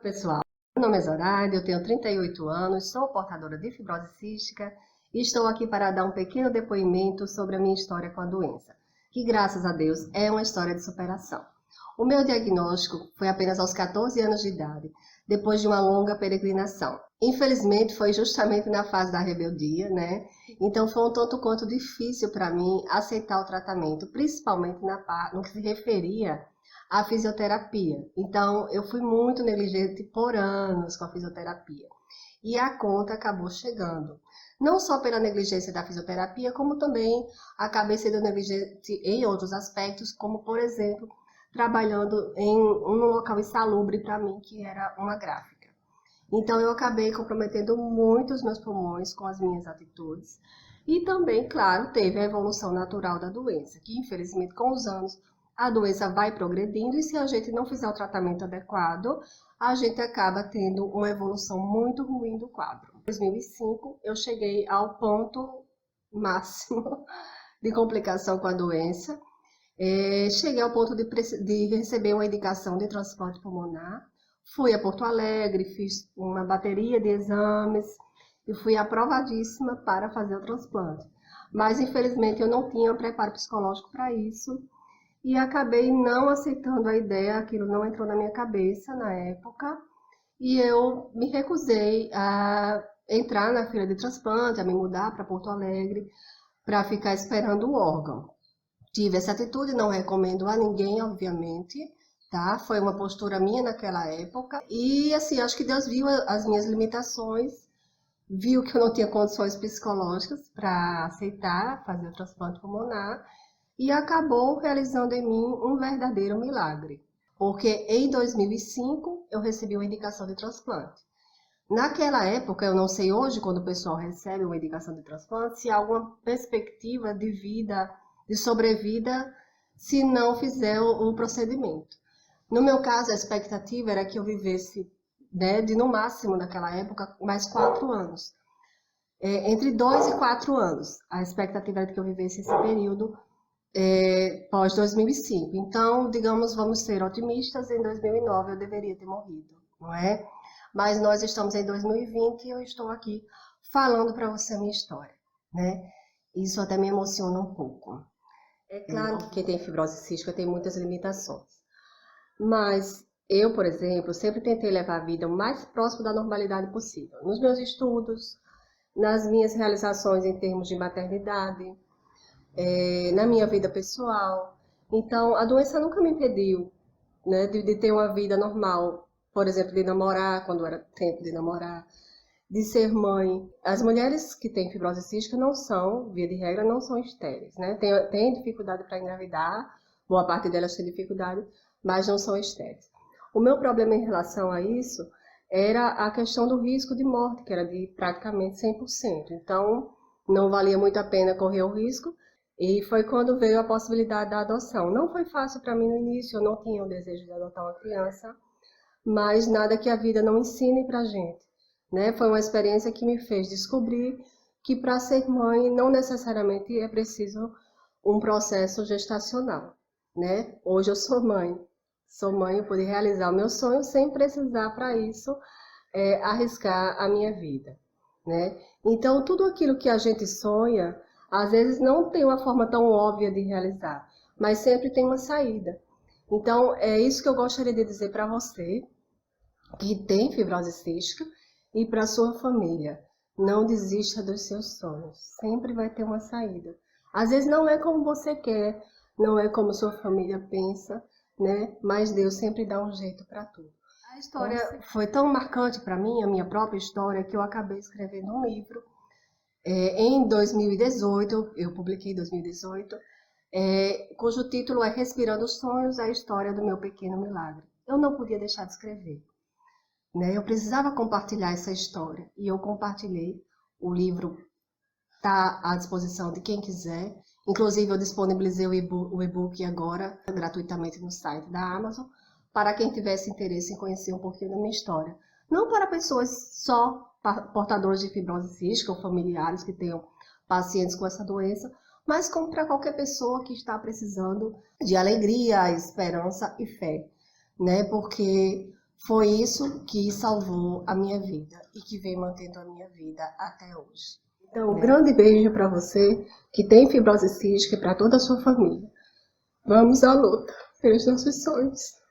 Pessoal, meu nome é Zoraide, eu tenho 38 anos, sou portadora de fibrose cística e estou aqui para dar um pequeno depoimento sobre a minha história com a doença, que graças a Deus é uma história de superação. O meu diagnóstico foi apenas aos 14 anos de idade, depois de uma longa peregrinação. Infelizmente foi justamente na fase da rebeldia, né? Então foi um tanto quanto difícil para mim aceitar o tratamento, principalmente no que se referia à fisioterapia. Então eu fui muito negligente por anos com a fisioterapia. E a conta acabou chegando. Não só pela negligência da fisioterapia, como também acabei sendo negligente em outros aspectos, como por exemplo, trabalhando em um local insalubre para mim, que era uma gráfica. Então eu acabei comprometendo muito os meus pulmões com as minhas atitudes. E também, claro, teve a evolução natural da doença, que infelizmente com os anos a doença vai progredindo e se a gente não fizer o tratamento adequado, a gente acaba tendo uma evolução muito ruim do quadro. Em 2005 eu cheguei ao ponto máximo de complicação com a doença. Cheguei ao ponto de receber uma indicação de transplante pulmonar. Fui a Porto Alegre, fiz uma bateria de exames e fui aprovadíssima para fazer o transplante. Mas infelizmente eu não tinha preparo psicológico para isso e acabei não aceitando a ideia, aquilo não entrou na minha cabeça na época e eu me recusei a entrar na fila de transplante, a me mudar para Porto Alegre para ficar esperando o órgão. Tive essa atitude, não recomendo a ninguém, obviamente, tá? Foi uma postura minha naquela época. E, assim, acho que Deus viu as minhas limitações, viu que eu não tinha condições psicológicas para aceitar fazer o transplante pulmonar e acabou realizando em mim um verdadeiro milagre. Porque em 2005 eu recebi uma indicação de transplante. Naquela época, eu não sei hoje, quando o pessoal recebe uma indicação de transplante, se há alguma perspectiva de vida, de sobrevida, se não fizer o procedimento. No meu caso, a expectativa era que eu vivesse, né, no máximo naquela época, mais 4 anos. Entre 2 e 4 anos. A expectativa era que eu vivesse esse período pós 2005. Então, digamos, vamos ser otimistas, em 2009 eu deveria ter morrido, não é? Mas nós estamos em 2020 e eu estou aqui falando para você a minha história, né? Isso até me emociona um pouco. É claro que quem tem fibrose cística tem muitas limitações, mas eu, por exemplo, sempre tentei levar a vida o mais próximo da normalidade possível. Nos meus estudos, nas minhas realizações em termos de maternidade, na minha vida pessoal. Então, a doença nunca me impediu, né, de ter uma vida normal. Por exemplo, de namorar, quando era tempo de namorar, de ser mãe. As mulheres que têm fibrose cística não são, via de regra, não são estéreis, né? Tem dificuldade para engravidar, boa parte delas tem dificuldade, mas não são estéreis. O meu problema em relação a isso era a questão do risco de morte, que era de praticamente 100%. Então, não valia muito a pena correr o risco, e foi quando veio a possibilidade da adoção. Não foi fácil para mim no início, eu não tinha o desejo de adotar uma criança, mas nada que a vida não ensine para a gente, né? Foi uma experiência que me fez descobrir que para ser mãe não necessariamente é preciso um processo gestacional, né? Hoje eu sou mãe, eu pude realizar o meu sonho sem precisar para isso arriscar a minha vida, né? Então tudo aquilo que a gente sonha, às vezes não tem uma forma tão óbvia de realizar, mas sempre tem uma saída. Então é isso que eu gostaria de dizer para você que tem fibrose cística e para sua família. Não desista dos seus sonhos, sempre vai ter uma saída. Às vezes não é como você quer, não é como sua família pensa, né? Mas Deus sempre dá um jeito para tudo. A história foi tão marcante para mim, a minha própria história, que eu acabei escrevendo um livro. Em 2018, eu publiquei em 2018, cujo título é Respirando os Sonhos, a história do meu pequeno milagre. Eu não podia deixar de escrever, né? Eu precisava compartilhar essa história e eu compartilhei. O livro está à disposição de quem quiser. Inclusive, eu disponibilizei o e-book agora, gratuitamente no site da Amazon, para quem tivesse interesse em conhecer um pouquinho da minha história. Não para pessoas só portadores de fibrose cística ou familiares que tenham pacientes com essa doença, mas como para qualquer pessoa que está precisando de alegria, esperança e fé, né? Porque foi isso que salvou a minha vida e que vem mantendo a minha vida até hoje. Então, um grande beijo para você que tem fibrose cística e para toda a sua família. Vamos à luta pelos nossos sonhos.